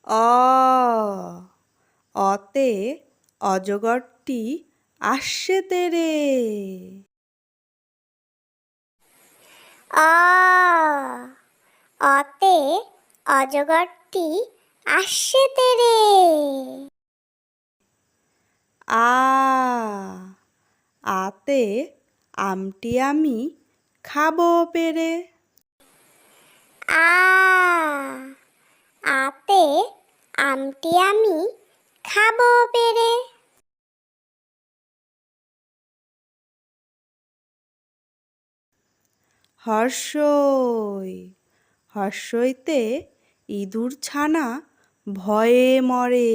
অ অতে অজগরটি আসছে তেরে। অ অতে অজগরটি আসছে তেরে। আ আতে আমটি আমি খাবো পেরে। আ আতে আমটি আমি খাবো পেরে। হর্ষই হর্ষইতে ইঁদুর ছানা ভয়ে মরে।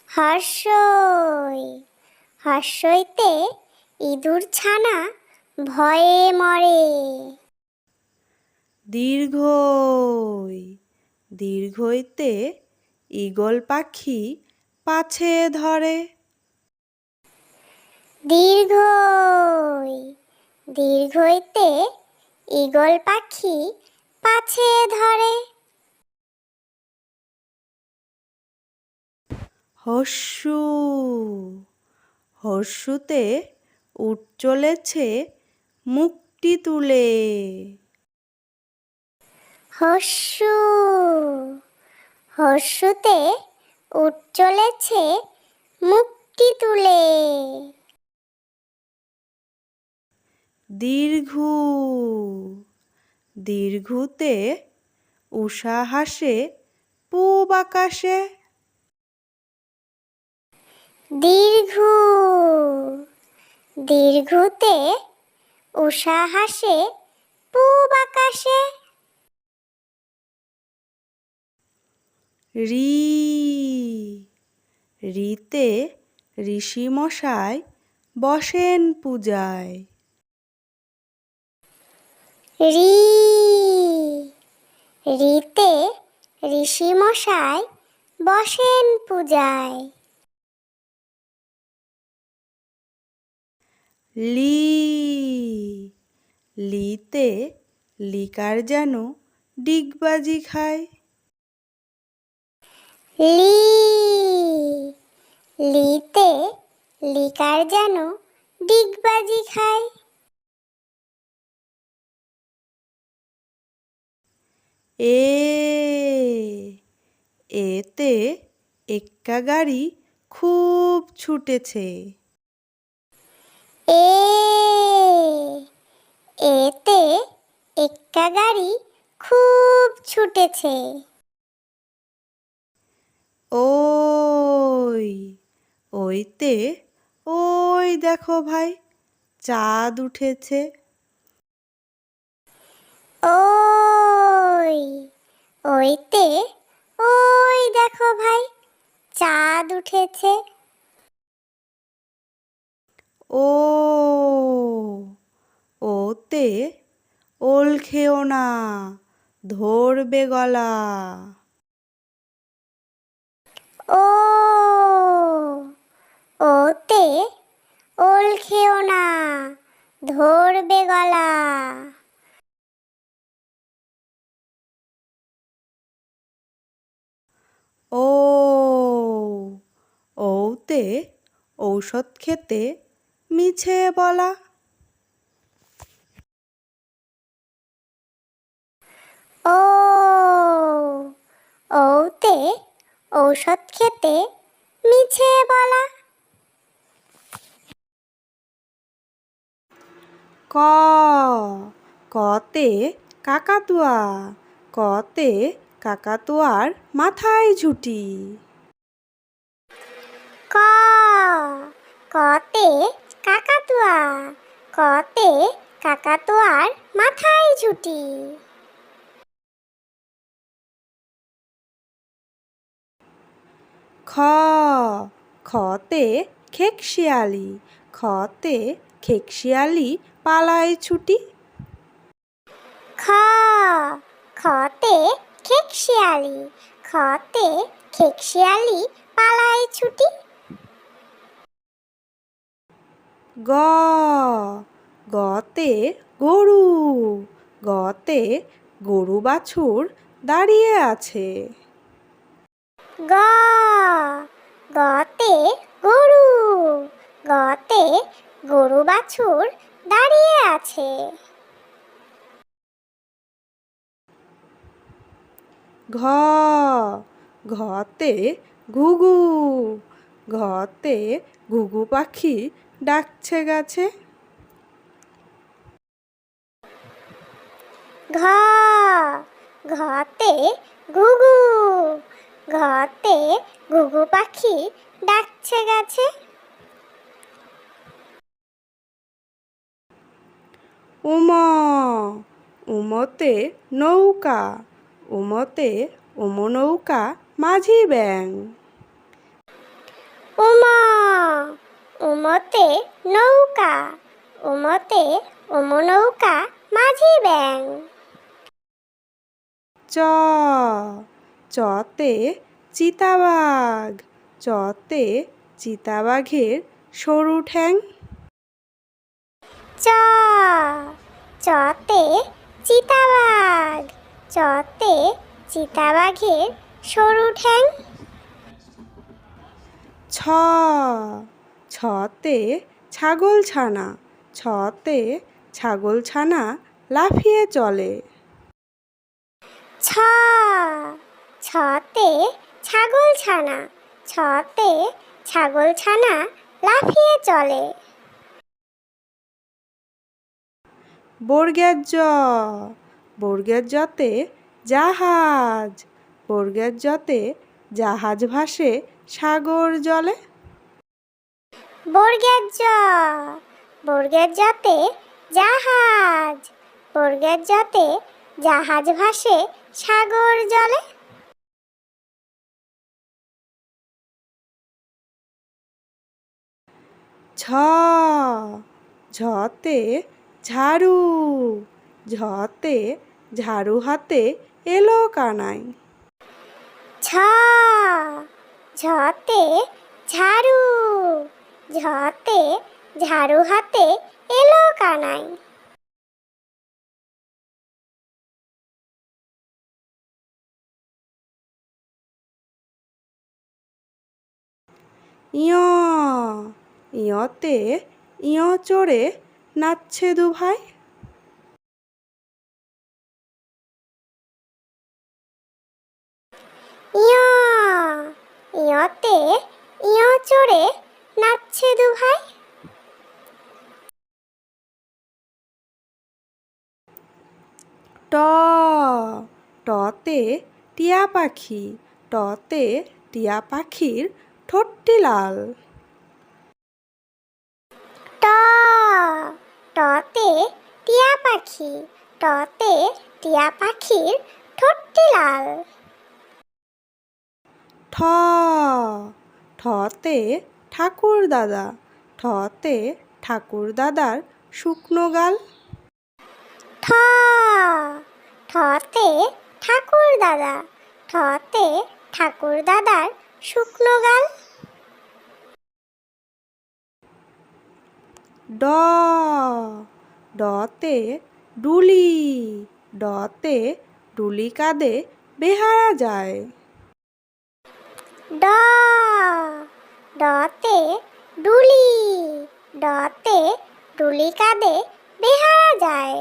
হর্ষই হর্ষইতে ইঁদুর ছানা ভয়ে মরে। দীর্ঘই দীর্ঘইতে ঈগল পাখি পাছে ধরে। দীর্ঘই দীর্ঘইতে ঈগল পাখি পাছে ধরে। হর্ষু হর্ষুতে উট চলেছে মুখটি তুলে। হর্ষু হর্ষুতে উট চলেছে মুখটি তুলে। দীর্ঘু দীর্ঘুতে উষা হাসে পূব আকাশে। দীর্ঘু দীর্ঘুতে উষা হাসে পূব আকাশে। রি রিতে ঋষি মশাই বসেন পূজায়। রি রিতে ঋষি মশাই বসেন পূজায়। লি লিতে লিকার যেন ডিগবাজি খায়। লি লিতে লিকার যেন ডিগবাজি খায়। এ এতে এক্কা গাড়ি খুব ছুটেছে। এ এতে এক্কা গাড়ি খুব ছুটেছে। ওই ওইতে ওই দেখো ভাই চাঁদ উঠেছে। ওই ওইতে ওই দেখো ভাই চাঁদ উঠেছে। ও ওতে ওল খেও না ধরবে গলা। ও ওতে ওল খেও না ধরবে গলা। ও ওতে ঔষধ খেতে মিছে বলা। ও ওতে ঔষধ খেতে মিছে বলা। ক কতে কাকাতুয়া কতে কাকাতুয়ার মাথায় ঝুঁটি। ক কতে কাকাতুয়া কতে কাকাতুয়ার মাথায় ঝুঁটি। খ খতে খেকশিয়ালি খতে খেকশিয়ালি পালায় ছুটি। খ খতে খেকশিয়ালি খতে খেকশিয়ালি পালায় ছুটি। গ গতে গরু গতে গরু বাছুর দাঁড়িয়ে আছে। গ গতে গরু, গতে গরু বাছুর দাঁড়িয়ে আছে। ঘ ঘতে ঘুঘু, ঘতে ঘুঘু পাখি ডাকছে গাছে। ঘ ঘতে ঘুঘু, ঘতে ঘুঘু পাখি ডাকছে গাছে। উম উমতে নৌকা, উমতে নৌকা মাঝি ব্যাং। উম উমতে নৌকা, উমতে নৌকা মাঝি ব্যাং। চ চতে চিতাবাঘ, চতে চিতাবাঘের সরু ঠ্যাং। চ চতে চিতাবাঘ, চতে চিতাবাঘের সরু ঠ্যাং। ছ ছতে ছাগলছানা, ছতে ছাগলছানা লাফিয়ে চলে। ছ ছতে ছাগলছানা, ছতে ছাগলছানা লাফিয়ে চলে। বর্গের জ বর্গের জতে জাহাজ, বর্গের জতে জাহাজ ভাসে সাগর জলে। বর্গের জ বর্গের জতে জাহাজ, বর্গের জতে জাহাজ ভাসে সাগর জলে। ঝ ঝতে ঝাড়ু, ঝতে ঝাড়ু হাতে এলো কানাই। ঝ ঝতে ঝাড়ু, ঝতে ঝাড়ু হাতে এলো কানাই। ইয় ইয়তে ইয় চড়ে নাচছে দুভাই। ইয় ইয়তে ইয় চড়ে নাচছে দুভাই। ট টতে টিয়া পাখি, টতে টিয়া পাখির ঠোঁটটি লাল। ট টতে টিয়া পাখি, টতে টিয়া পাখির ঠোঁটটি লাল। ঠ ঠতে ঠাকুর দাদা, ঠতে ঠাকুর দাদার শুকনো গাল। ঠ ঠতে ঠাকুর দাদা, ঠতে ঠাকুর দাদার শুকনো গাল। ড ডতে ডুলি, ডতে ডুলি কাঁধে বেহারা যায়। ড ডতে ডুলি, ডতে ডুলি কাঁধে বেহারা যায়।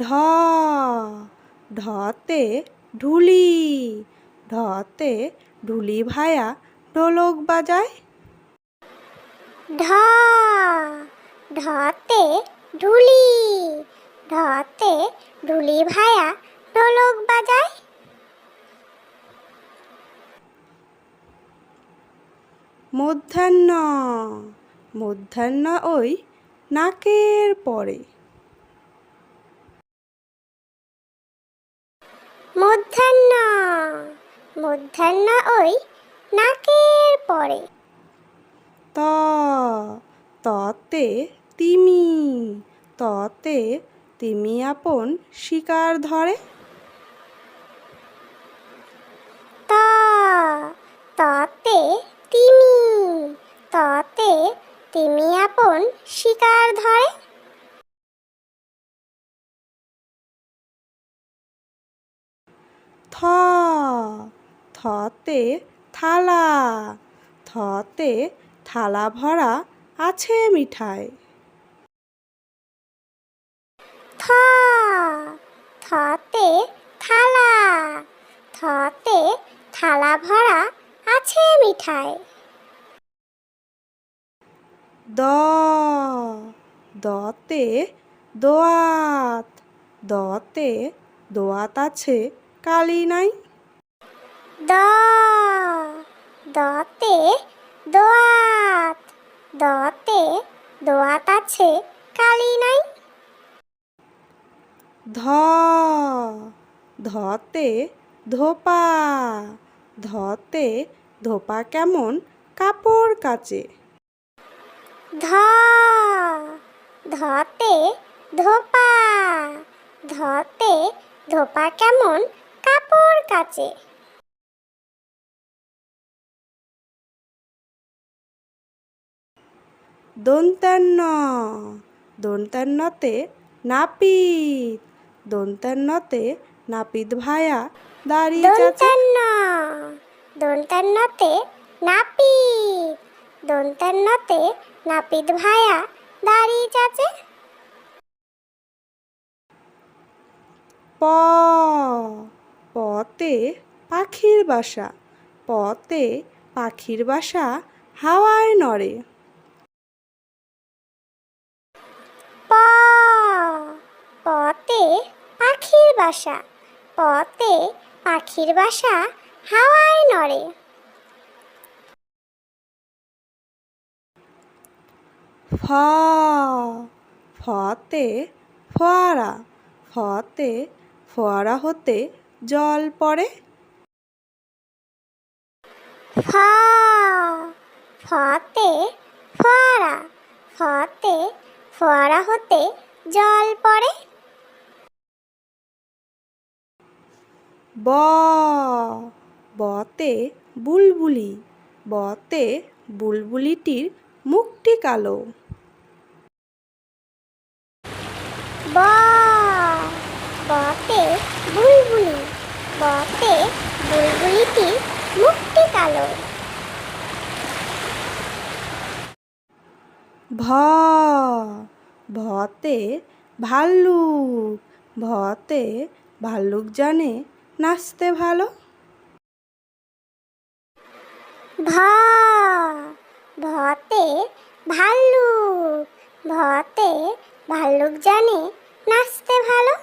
ঢ ঢতে ঢুলি, ঢতে ঢুলি ভায়া ঢোলক বাজায়। ঢ ঢতে ঢুলি, ঢতে ঢুলি ভায়া ঢোলক বাজায়। মধ্যাহ্ন মধ্যাহ্ন ওই নাকের পরে। মধ্যাহ্ন মধ্যাহ্ন ওই নাকের পরে। ত ততে তিমি, ততে তিমি আপন শিকার ধরে। ত ততে তিমি, ততে তিমি আপন শিকার ধরে। থতে থালা, থতে থালা ভরা আছে মিঠাই। থতে থালা, থতে থালা ভরা আছে মিঠাই। দতে দোয়াত, দতে দোয়াত আছে কালি নাই। দতে দোয়াত, দতে দোয়াত আছে কালি নাই। ধতে ধোপা, ধতে ধোপা কেমন কাপড় কাচে। ধতে ধোপা, ধতে ধোপা কেমন কাপড় কাচে। দন্তান্ন, দন্তান্নতে নাপিত, দন্তান্নতে নাপিত ভায়া দাঁড়িয়ে আছে। দন্তান্নতে নাপিত, দন্তান্নতে নাপিত ভায়া দাঁড়িয়ে আছে। পতে পাখির বাসা, পতে পাখির বাসা হাওয়ায় নড়ে। পতে পাখির বাসা, পতে পাখির বাসা হাওয়ায় নড়ে। ফতে ফোয়ারা, ফতে ফোয়ারা হতে জল পড়ে। ফতে ফোয়ারা, ফতে ফোয়ারা হতে জল পড়ে। বতে বুলবুলি, বতে বুলবুলিটির মুখটি কালো। বতে বুলবুলি, বতে বুলবুলিটির মুখটি কালো। ভতে ভাল্লুক, ভতে ভাল্লুক জানে নাচতে ভালো। ভতে ভাল্লুক, ভতে ভাল্লুক জানে নাচতে ভালো।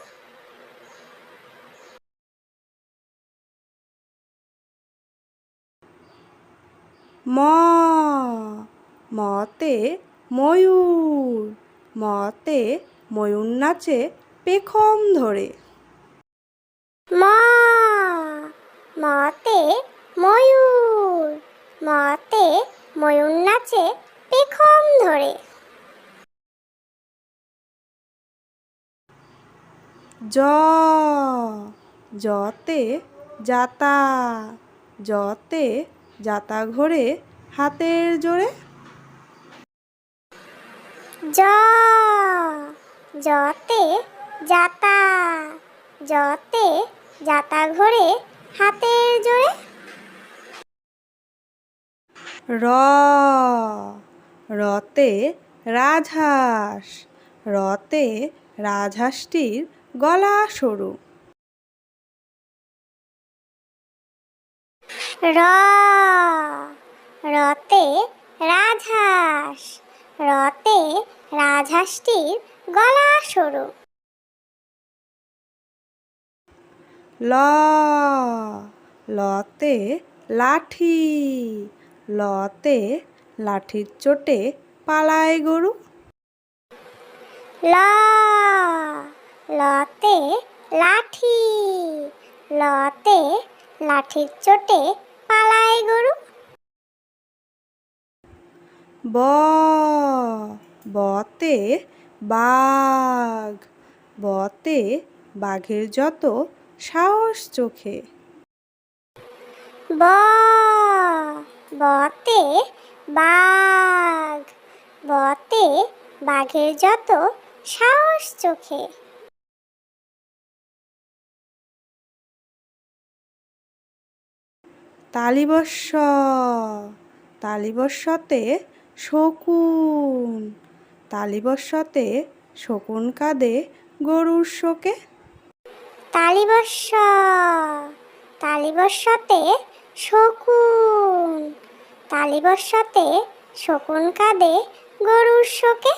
মতে ময়ূর, মতে ময়ূর নাচে পেখম ধরে। মতে ময়ূর, মতে ময়ূর নাচে পেখম ধরে। জতে যাতা, জতে যাতা ঘোরে হাতের জোরে। জতে যাতা, জতে যাতা ঘোরে হাতের জোরে। রতে রাজহাঁস, রতে রাজহাঁসটির গলা সরু। রতে রাজহাঁস, রতে রাজহাঁসটির গলা সরু। লতে লাঠি, লতে লাঠির চোটে পালায় গরু। লতে লাঠি, লতে লাঠির চোটে পালায় গরু। বতে বাঘ, বতে বাঘের যত সাহস চোখে। বতে বাঘ, বতে বাঘের যত সাহস চোখে। তালিবস্য তালিবস্যতে শকুন তালিবস্যতে শকুন কাঁদে গরুর শোকে। তালিবস্য তালিবস্যতে শকুন তালিবস্যতে শকুন কাঁদে গরুর শোকে।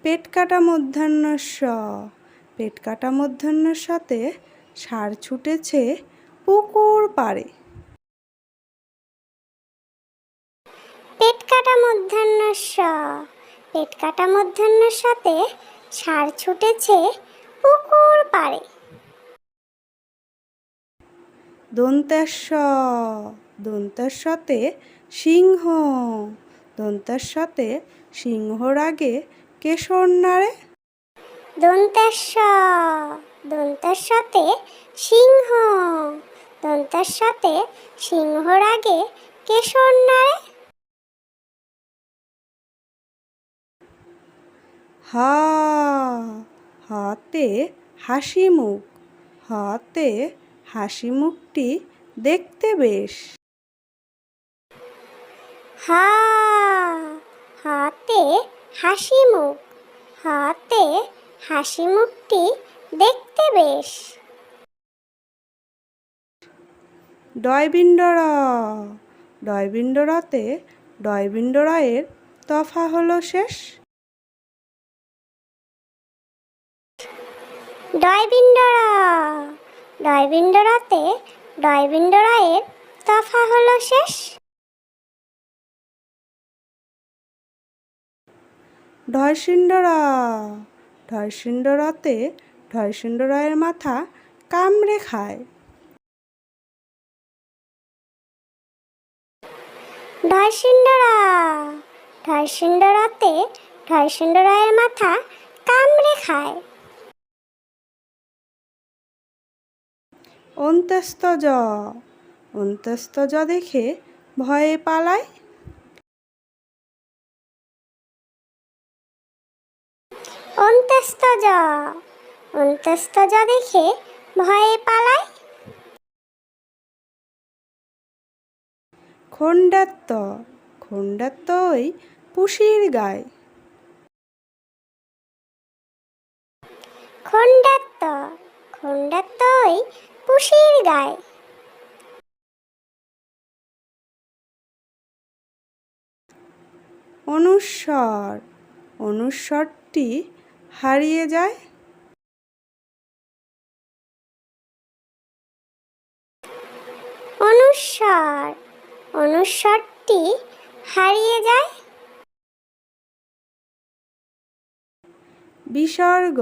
পেট কাটা মূর্ধন্যস্য পেট কাটা মূর্ধন্যস্যতে ষাঁড় ছুটেছে পুকুর পাড়ে। পেট কাটা মূর্ধন্যস্য পেট কাটা মূর্ধন্যস্যতে ষাঁড় ছুটেছে পুকুর পাড়ে। দন্তেশ্ব দন্তেশ্বতে সিংহ দন্তেশ্বতে সিংহর আগে কেশর নাড়ে। দন্তেশ্ব দন্তেশ্বতে সিংহ দন্তেশ্বতে সিংহর আগে কেশর নাড়ে। হা হাতে হাসি মুখ হাতে হাসি মুখটি দেখতে বেশ। হা হাতে হাসি মুখ হাতে হাসি মুখটি দেখতে বেশ। ডয়বিন্ডর ডয়বিন্ডরতে ডয়বিন্ডরায়ের তফা হলো শেষ। ডয়বিন্ডরা ডয়বিন্ডরাতে ডয়বিন্ডরায়ের তফা হলো শেষ। ঢয়সিন্ডরা ঢয়সিন্ডরাতে ঢয়সিন্ডরায়ের মাথা কামড়ে খায়। ঢয়সিন্ডরা ঢয়সিন্ডরাতে ঢয়সিন্ডরায়ের মাথা কামড়ে খায়। অন্ত্যস্তজ অন্ত্যস্তজ দেখে ভয়ে পালায়। অন্ত্যস্তজ অন্ত্যস্তজ দেখে ভয়ে পালায়। খণ্ডাত্ত খণ্ডাত্ত ওই পুষির গায়। খণ্ডাত্ত খণ্ডাত্ত ওই পুষির গায়। অনুস্বর অনুস্বরটি হারিয়ে যায়। অনুস্বর অনুস্বরটি হারিয়ে যায়। বিসর্গ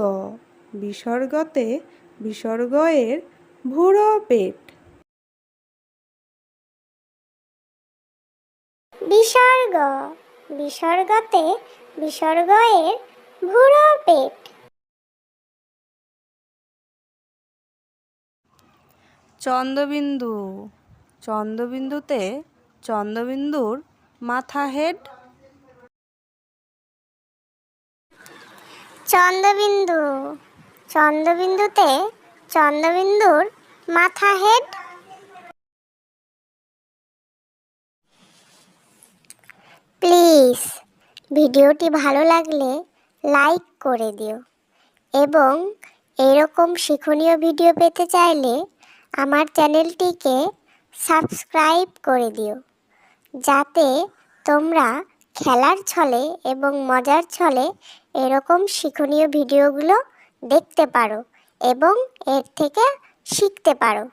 বিসর্গতে বিসর্গের ভুরো পেট। বিসর্গ বিসর্গতে বিসর্গের ভুরো পেট। চন্দ্রবিন্দু চন্দ্রবিন্দুতে চন্দ্রবিন্দুর মাথা হেড। চন্দ্রবিন্দু চন্দ্রবিন্দুতে চন্দ্রবিন্দুর মাথা হেড। প্লিজ ভিডিওটি ভালো লাগলে লাইক করে দিও এবং এরকম শিক্ষণীয় ভিডিও পেতে চাইলে আমার চ্যানেলটিকে সাবস্ক্রাইব করে দিও, যাতে তোমরা খেলার ছলে এবং মজার ছলে এরকম শিক্ষণীয় ভিডিওগুলো দেখতে পারো এবং এর থেকে শিখতে পারো।